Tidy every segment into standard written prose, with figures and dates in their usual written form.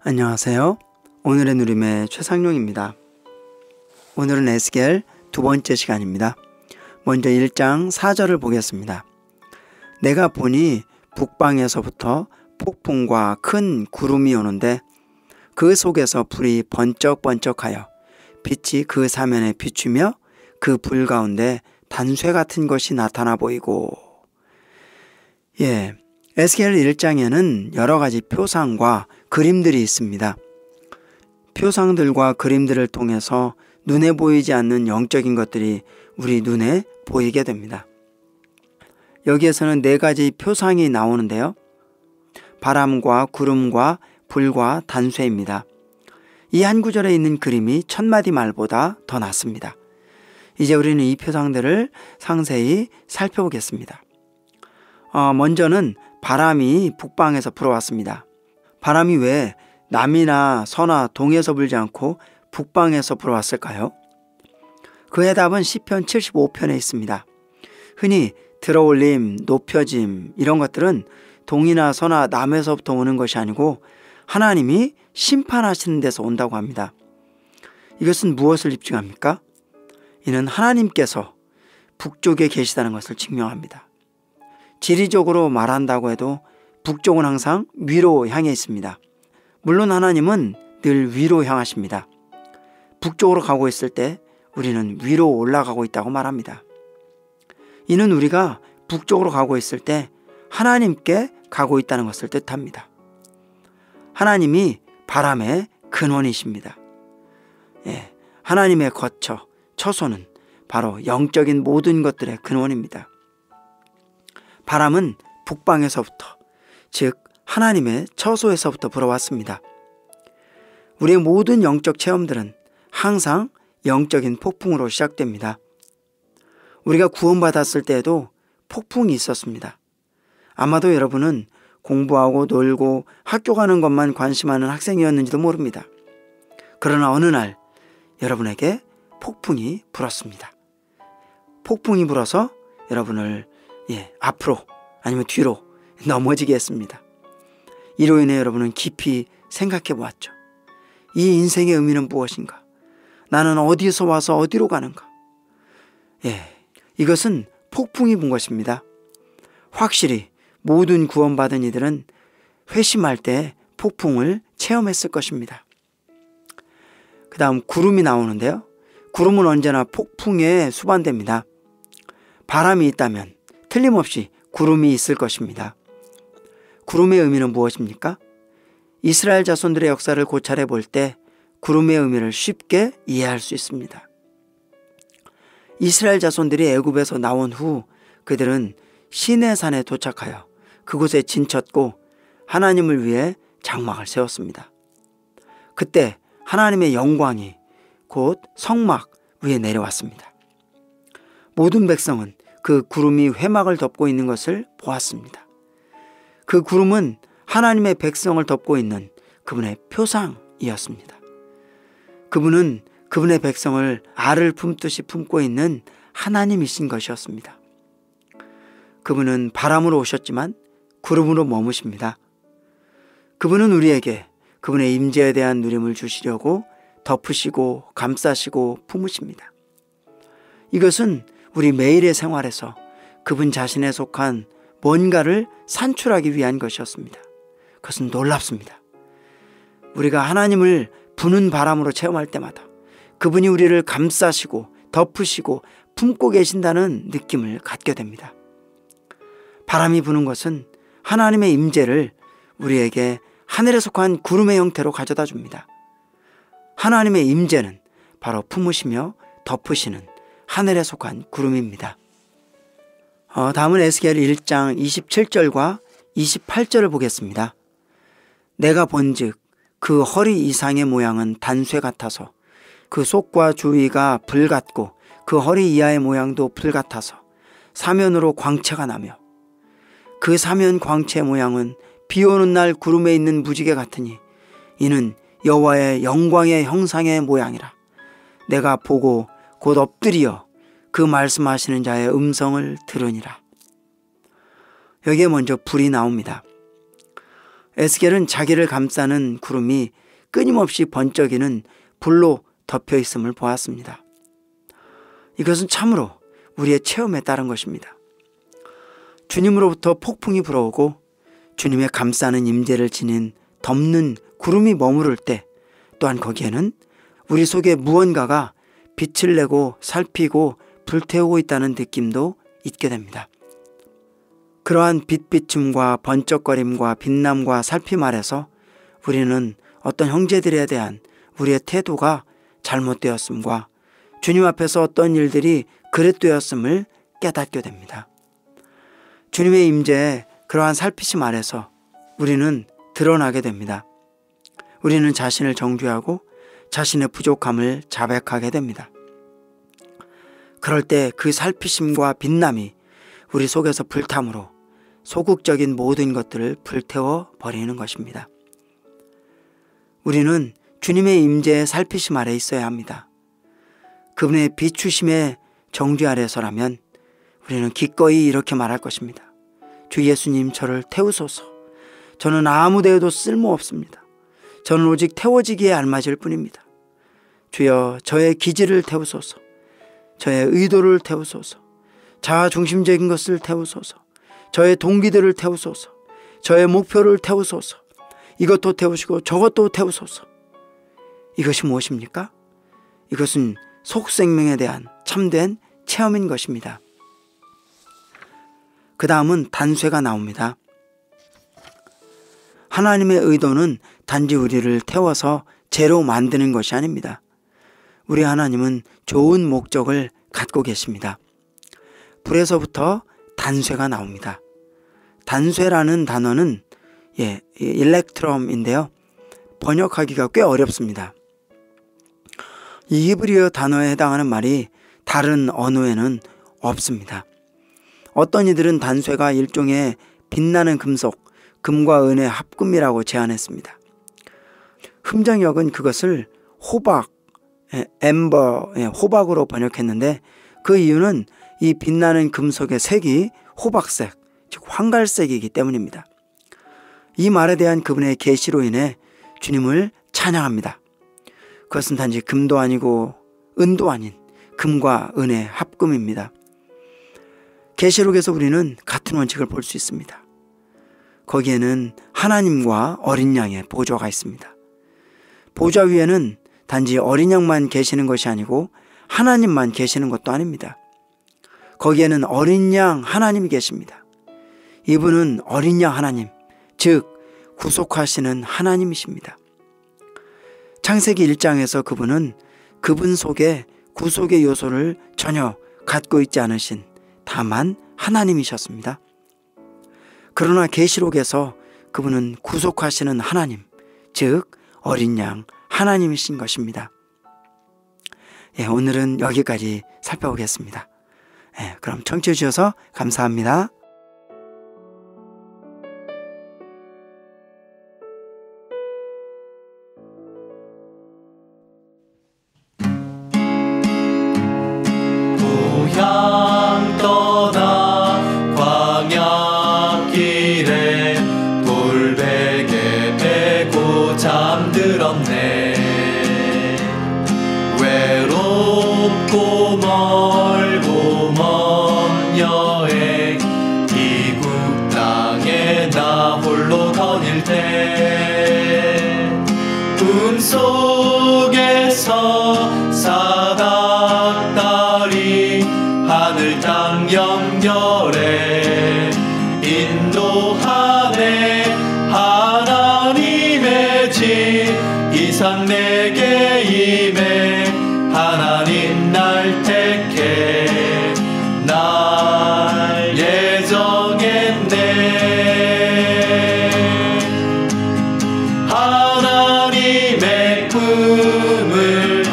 안녕하세요. 오늘의 누림의 최상용입니다. 오늘은 에스겔 두 번째 시간입니다. 먼저 1장 4절을 보겠습니다. 내가 보니 북방에서부터 폭풍과 큰 구름이 오는데 그 속에서 불이 번쩍번쩍하여 빛이 그 사면에 비추며 그 불 가운데 단쇠 같은 것이 나타나 보이고. 에스겔 1장에는 여러 가지 표상과 그림들이 있습니다. 표상들과 그림들을 통해서 눈에 보이지 않는 영적인 것들이 우리 눈에 보이게 됩니다. 여기에서는 4가지 표상이 나오는데요. 바람과 구름과 불과 단쇠입니다. 이 한 구절에 있는 그림이 1000마디 말보다 더 낫습니다. 이제 우리는 이 표상들을 상세히 살펴보겠습니다. 먼저는 바람이 북방에서 불어왔습니다. 바람이 왜 남이나 서나 동에서 불지 않고 북방에서 불어왔을까요? 그 해답은 시편 75편에 있습니다. 흔히 들어올림, 높여짐 이런 것들은 동이나 서나 남에서부터 오는 것이 아니고 하나님이 심판하시는 데서 온다고 합니다. 이것은 무엇을 입증합니까? 이는 하나님께서 북쪽에 계시다는 것을 증명합니다. 지리적으로 말한다고 해도 북쪽은 항상 위로 향해 있습니다. 물론 하나님은 늘 위로 향하십니다. 북쪽으로 가고 있을 때 우리는 위로 올라가고 있다고 말합니다. 이는 우리가 북쪽으로 가고 있을 때 하나님께 가고 있다는 것을 뜻합니다. 하나님이 바람의 근원이십니다. 하나님의 거처, 처소는 바로 영적인 모든 것들의 근원입니다. 바람은 북방에서부터, 즉 하나님의 처소에서부터 불어왔습니다. 우리의 모든 영적 체험들은 항상 영적인 폭풍으로 시작됩니다. 우리가 구원받았을 때에도 폭풍이 있었습니다. 아마도 여러분은 공부하고 놀고 학교 가는 것만 관심하는 학생이었는지도 모릅니다. 그러나 어느 날 여러분에게 폭풍이 불었습니다. 폭풍이 불어서 여러분을 앞으로 아니면 뒤로 넘어지게 했습니다. 이로 인해 여러분은 깊이 생각해 보았죠. 이 인생의 의미는 무엇인가? 나는 어디서 와서 어디로 가는가? 이것은 폭풍이 분 것입니다. 확실히 모든 구원받은 이들은 회심할 때 폭풍을 체험했을 것입니다. 그 다음 구름이 나오는데요. 구름은 언제나 폭풍에 수반됩니다. 바람이 있다면 틀림없이 구름이 있을 것입니다. 구름의 의미는 무엇입니까? 이스라엘 자손들의 역사를 고찰해 볼 때 구름의 의미를 쉽게 이해할 수 있습니다. 이스라엘 자손들이 애굽에서 나온 후 그들은 시내산에 도착하여 그곳에 진쳤고 하나님을 위해 장막을 세웠습니다. 그때 하나님의 영광이 곧 성막 위에 내려왔습니다. 모든 백성은 그 구름이 회막을 덮고 있는 것을 보았습니다. 그 구름은 하나님의 백성을 덮고 있는 그분의 표상이었습니다. 그분은 그분의 백성을 알을 품듯이 품고 있는 하나님이신 것이었습니다. 그분은 바람으로 오셨지만 구름으로 머무십니다. 그분은 우리에게 그분의 임재에 대한 누림을 주시려고 덮으시고 감싸시고 품으십니다. 이것은 우리 매일의 생활에서 그분 자신에 속한 뭔가를 산출하기 위한 것이었습니다. 그것은 놀랍습니다. 우리가 하나님을 부는 바람으로 체험할 때마다 그분이 우리를 감싸시고 덮으시고 품고 계신다는 느낌을 갖게 됩니다. 바람이 부는 것은 하나님의 임재를 우리에게 하늘에 속한 구름의 형태로 가져다 줍니다. 하나님의 임재는 바로 품으시며 덮으시는 하늘에 속한 구름입니다. 다음은 에스겔 1장 27절과 28절을 보겠습니다. 내가 본즉 그 허리 이상의 모양은 단쇠 같아서 그 속과 주위가 불 같고 그 허리 이하의 모양도 불 같아서 사면으로 광채가 나며 그 사면 광채 모양은 비 오는 날 구름에 있는 무지개 같으니 이는 여호와의 영광의 형상의 모양이라. 내가 보고 곧 엎드리어 그 말씀하시는 자의 음성을 들으니라. 여기에 먼저 불이 나옵니다. 에스겔은 자기를 감싸는 구름이 끊임없이 번쩍이는 불로 덮여 있음을 보았습니다. 이것은 참으로 우리의 체험에 따른 것입니다. 주님으로부터 폭풍이 불어오고 주님의 감싸는 임재를 지닌 덮는 구름이 머무를 때 또한 거기에는 우리 속에 무언가가 빛을 내고 살피고 불태우고 있다는 느낌도 있게 됩니다. 그러한 빛비춤과 번쩍거림과 빛남과 살핌 아래서 우리는 어떤 형제들에 대한 우리의 태도가 잘못되었음과 주님 앞에서 어떤 일들이 그릇되었음을 깨닫게 됩니다. 주님의 임재에 그러한 살피심 아래서 우리는 드러나게 됩니다. 우리는 자신을 정죄하고 자신의 부족함을 자백하게 됩니다. 그럴 때 그 살피심과 빛남이 우리 속에서 불탐으로 소극적인 모든 것들을 불태워 버리는 것입니다. 우리는 주님의 임재의 살피심 아래 있어야 합니다. 그분의 비추심의 정죄 아래서라면 우리는 기꺼이 이렇게 말할 것입니다. 주 예수님, 저를 태우소서. 저는 아무 데에도 쓸모없습니다. 저는 오직 태워지기에 알맞을 뿐입니다. 주여, 저의 기질을 태우소서. 저의 의도를 태우소서. 자아중심적인 것을 태우소서. 저의 동기들을 태우소서. 저의 목표를 태우소서. 이것도 태우시고 저것도 태우소서. 이것이 무엇입니까? 이것은 속생명에 대한 참된 체험인 것입니다. 그 다음은 단죄가 나옵니다. 하나님의 의도는 단지 우리를 태워서 죄로 만드는 것이 아닙니다. 우리 하나님은 좋은 목적을 갖고 계십니다. 불에서부터 단죄가 나옵니다. 단죄라는 단어는 일렉트럼인데요. 번역하기가 꽤 어렵습니다. 이 히브리어 단어에 해당하는 말이 다른 언어에는 없습니다. 어떤 이들은 단죄가 일종의 빛나는 금속, 금과 은의 합금이라고 제안했습니다. 흠정역은 그것을 호박, 엠버, 호박으로 번역했는데 그 이유는 이 빛나는 금속의 색이 호박색, 즉 황갈색이기 때문입니다. 이 말에 대한 그분의 계시로 인해 주님을 찬양합니다. 그것은 단지 금도 아니고 은도 아닌 금과 은의 합금입니다. 계시록에서 우리는 같은 원칙을 볼 수 있습니다. 거기에는 하나님과 어린 양의 보좌가 있습니다. 보좌 위에는 단지 어린 양만 계시는 것이 아니고 하나님만 계시는 것도 아닙니다. 거기에는 어린 양 하나님이 계십니다. 이분은 어린 양 하나님, 즉 구속하시는 하나님이십니다. 창세기 1장에서 그분은 그분 속에 구속의 요소를 전혀 갖고 있지 않으신 다만 하나님이셨습니다. 그러나 계시록에서 그분은 구속하시는 하나님, 즉 어린 양 하나님이신 것입니다. 오늘은 여기까지 살펴보겠습니다. 그럼 청취해 주셔서 감사합니다. 고향 떠나 광야길에 돌베개 메고 잠들었네. 외롭고 멀고 먼 여행 이국 땅에 나 홀로 거닐 때 꿈속에서 사닥다리 하늘 땅 연결해 인도하네. 하나님의 집 이상 내게 임해. 하나님 날 택해 날 예정했네. 하나님의 품을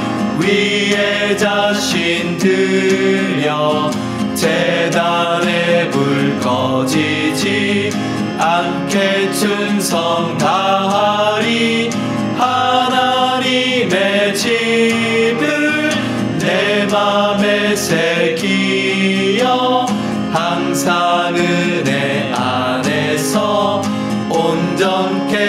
위에 자신 들여 제단의 불 꺼지지 않게 충성 다하리. 하나님의 집을 내 맘에 새기어 항상 은혜 안에서 온전케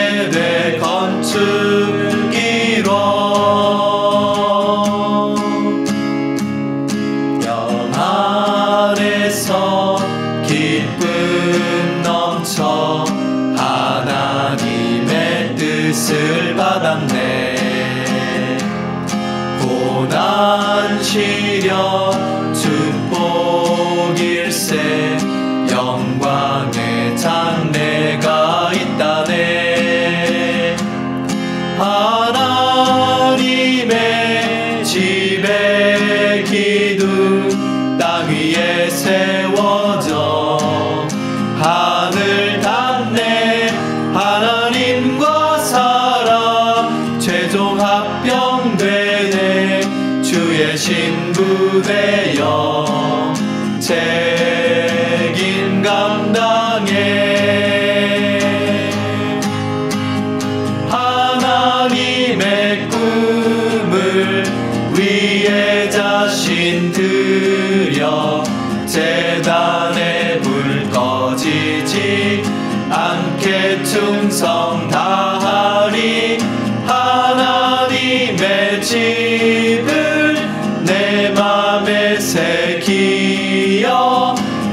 재단의 불 꺼지지 않게 충성 다하리. 하나님의 집을 내 맘에 새기어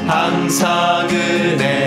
항상 은혜